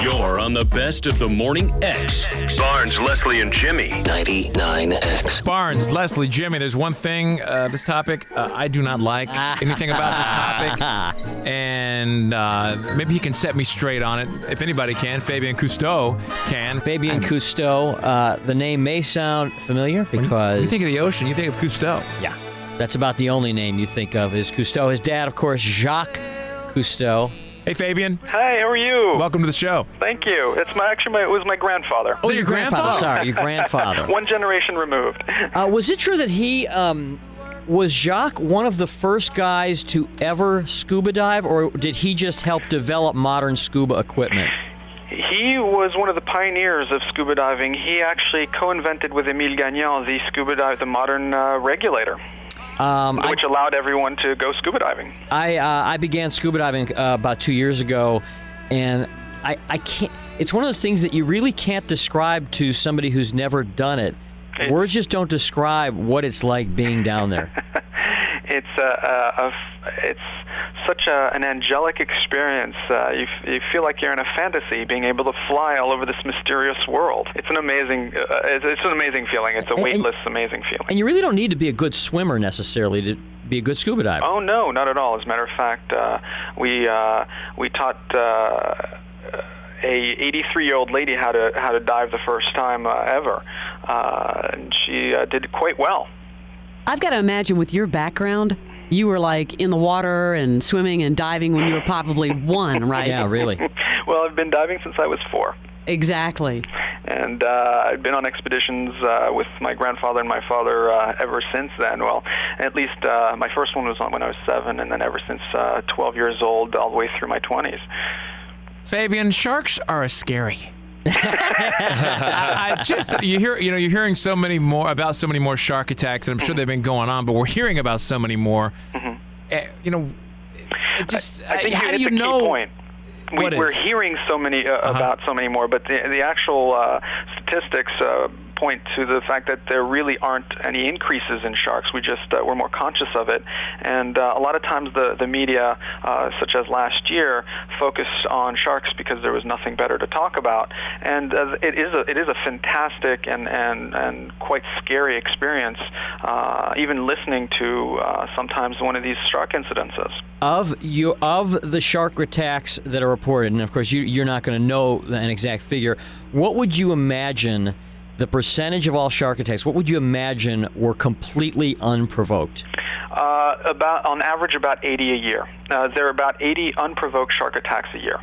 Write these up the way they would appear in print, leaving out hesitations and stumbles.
You're on the best of the morning X. Barnes, Leslie, and Jimmy. 99X. Barnes, Leslie, Jimmy, there's one thing, this topic, I do not like anything about this topic. And maybe he can set me straight on it. If anybody can, Fabien Cousteau can. Fabien Cousteau, the name may sound familiar because... When you think of the ocean, you think of Cousteau. Yeah, that's about the only name you think of is Cousteau. His dad, of course, Jacques Cousteau. Hey, Fabien. Hi, how are you? Welcome to the show. Thank you. It was my grandfather. Oh, your grandfather. Sorry, your grandfather. One generation removed. Was it true that he... was Jacques one of the first guys to ever scuba dive, or did he just help develop modern scuba equipment? He was one of the pioneers of scuba diving. He actually co-invented with Émile Gagnon the modern regulator, which allowed everyone to go scuba diving. I began scuba diving about 2 years ago, and I can't. It's one of those things that you really can't describe to somebody who's never done it. Words just don't describe what it's like being down there. It's such an angelic experience. You feel like you're in a fantasy, being able to fly all over this mysterious world. It's an amazing feeling. It's a weightless, amazing feeling. And you really don't need to be a good swimmer necessarily to be a good scuba diver. Oh no, not at all. As a matter of fact, we taught a 83-year-old lady how to dive the first time ever, and she did quite well. I've got to imagine with your background, you were like in the water and swimming and diving when you were probably 1, right? Yeah, really. Well, I've been diving since I was 4. Exactly. And I've been on expeditions with my grandfather and my father ever since then. Well, at least my first one was on when I was 7, and then ever since 12 years old, all the way through my 20s. Fabien, sharks are scary. You're hearing so many more shark attacks, and I'm sure they've been going on, but we're hearing about so many more. Mm-hmm. I think how do hit you the know? Key point. We're hearing so many about so many more, but the actual statistics point to the fact that there really aren't any increases in sharks. We're more conscious of it, and a lot of times the media, such as last year, focused on sharks because there was nothing better to talk about. And it is a fantastic and quite scary experience, even listening to sometimes one of these shark incidences. Of the shark attacks that are reported, and of course you're not going to know an exact figure, what would you imagine the percentage of all shark attacks, what would you imagine were completely unprovoked? On average, about 80 a year. There are about 80 unprovoked shark attacks a year.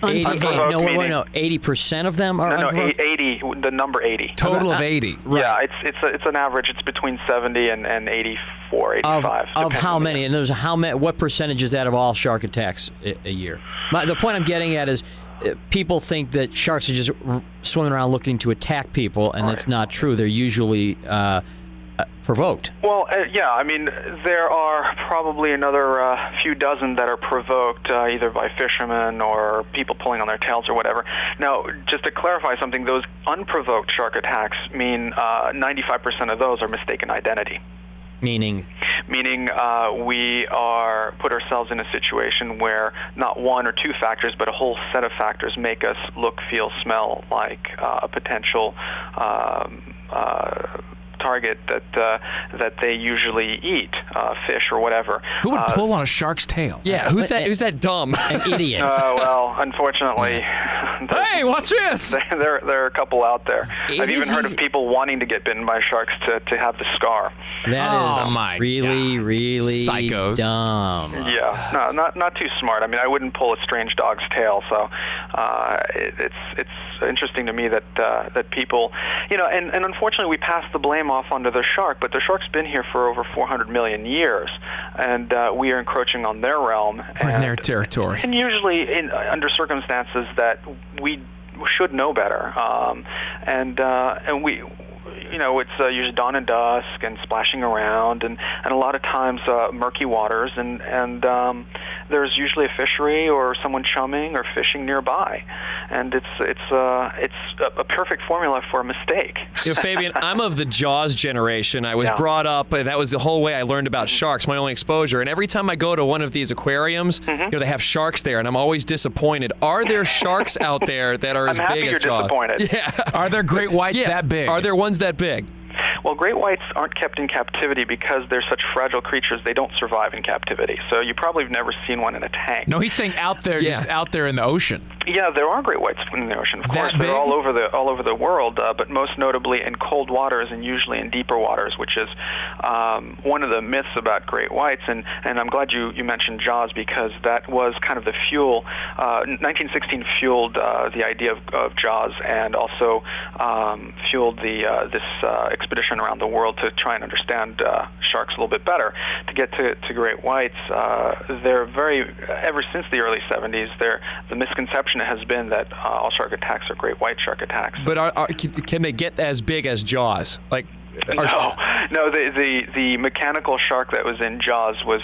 80% of them are unprovoked? 80, the number 80. Total of 80. Right. Yeah, it's an average. It's between 70 and 84, 85. Of how many? And what percentage is that of all shark attacks a year? The point I'm getting at is people think that sharks are just swimming around looking to attack people, and that's not true. They're usually provoked. Well, yeah, I mean, there are probably another few dozen that are provoked either by fishermen or people pulling on their tails or whatever. Now, just to clarify something, those unprovoked shark attacks mean 95% of those are mistaken identity. Meaning we put ourselves in a situation where not one or two factors, but a whole set of factors make us look, feel, smell like a potential target that they usually eat, fish or whatever. Who would pull on a shark's tail? Yeah, who's that dumb? An idiot. Well, unfortunately, hey, watch this! There are a couple out there. I've even heard of people wanting to get bitten by sharks to have the scar. That is really, God. really Psychos. dumb. Yeah, no, not too smart. I mean, I wouldn't pull a strange dog's tail, so it's interesting to me that people, and unfortunately we pass the blame off onto the shark, but the shark's been here for over 400 million years, and we are encroaching on their realm. We're in their territory. And usually under circumstances that we should know better, and we... it's usually dawn and dusk and splashing around, and a lot of times murky waters, and there's usually a fishery or someone chumming or fishing nearby, and it's a perfect formula for a mistake. Fabien, I'm of the Jaws generation. I was brought up, and that was the whole way I learned about sharks, my only exposure. And every time I go to one of these aquariums, they have sharks there, and I'm always disappointed. Are there sharks out there that are as big as Jaws? Disappointed. Yeah. Are there great whites that big? Are there ones that big? Well, great whites aren't kept in captivity because they're such fragile creatures. They don't survive in captivity. So you probably have never seen one in a tank. No, he's saying out there, just out there in the ocean. Yeah, there are great whites in the ocean. Of course, big? they're all over the world, but most notably in cold waters and usually in deeper waters, which is one of the myths about great whites. And I'm glad you mentioned Jaws, because that was kind of the fuel. 1916 fueled the idea of Jaws, and also fueled this expedition around the world to try and understand sharks a little bit better. To get to great whites, they're ever since the early 70s, the misconception has been that all shark attacks are great white shark attacks. But can they get as big as Jaws? No. The mechanical shark that was in Jaws was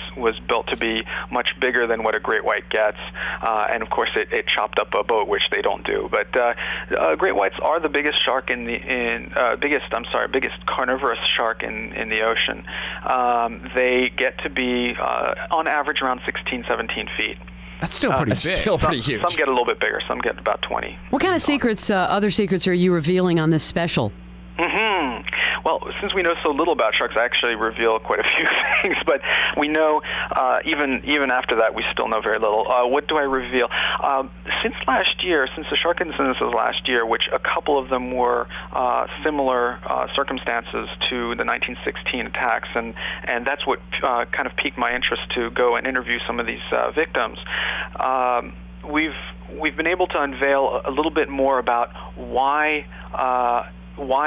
built to be much bigger than what a great white gets, and of course it chopped up a boat, which they don't do. But great whites are the biggest shark biggest carnivorous shark in the ocean. They get to be on average around 16, 17 feet. That's still pretty big. Still pretty huge. Some get a little bit bigger. Some get about 20. What kind of secrets, other secrets, are you revealing on this special? Well, since we know so little about sharks, I actually reveal quite a few things. But we know, even after that, we still know very little. What do I reveal? Since the shark incidences last year, which a couple of them were similar circumstances to the 1916 attacks, and that's what kind of piqued my interest to go and interview some of these victims. We've been able to unveil a little bit more about why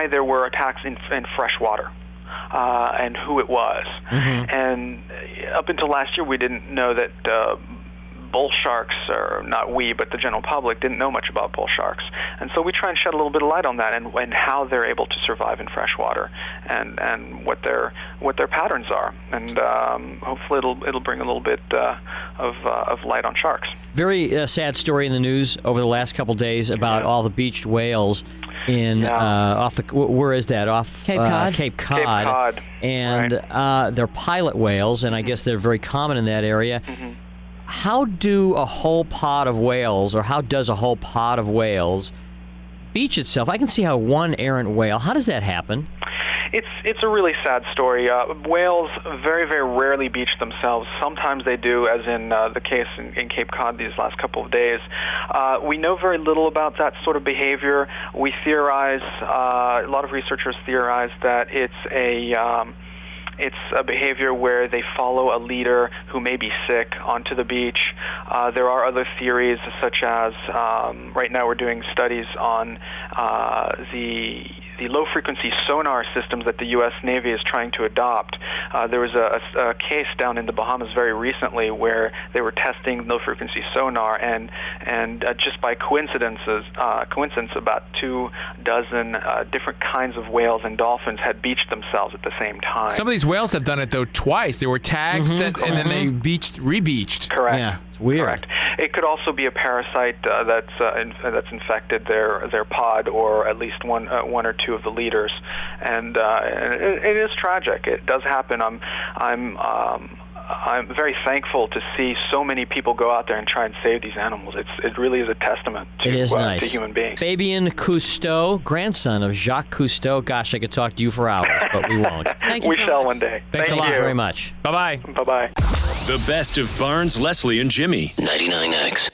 there were attacks in fresh water, and who it was. And up until last year, we didn't know that bull sharks, or not we, but the general public, didn't know much about bull sharks. And so we try and shed a little bit of light on that, and how they're able to survive in fresh water, and what their patterns are. And hopefully it'll bring a little bit of light on sharks. Very sad story in the news over the last couple days about all the beached whales in where is that? Off Cape Cod. Cape Cod. Cape Cod. And they're pilot whales, and I guess they're very common in that area. How do a whole pod of whales, or how does a whole pod of whales beach itself? I can see how one errant whale. How does that happen? It's a really sad story. Whales very, very rarely beach themselves. Sometimes they do, as in the case in Cape Cod these last couple of days. We know very little about that sort of behavior. We theorize, a lot of researchers theorize that it's a behavior where they follow a leader who may be sick onto the beach. There are other theories, such as right now we're doing studies on the low-frequency sonar systems that the U.S. Navy is trying to adopt. There was a case down in the Bahamas very recently where they were testing low-frequency sonar, and just by coincidence, about 24 different kinds of whales and dolphins had beached themselves at the same time. Some of these whales have done it, though, twice. They were tagged, and then they re-beached. Correct. Yeah, it's weird. Correct. It could also be a parasite that's infected their pod, or at least one or two of the leaders, and it is tragic. It does happen. I'm very thankful to see so many people go out there and try and save these animals. It really is a testament to human beings. Fabien Cousteau, grandson of Jacques Cousteau. Gosh, I could talk to you for hours, but we won't. Thank you we so shall much. one day. Thanks a lot very much. Bye-bye. Bye-bye. The best of Barnes, Leslie, and Jimmy. 99X.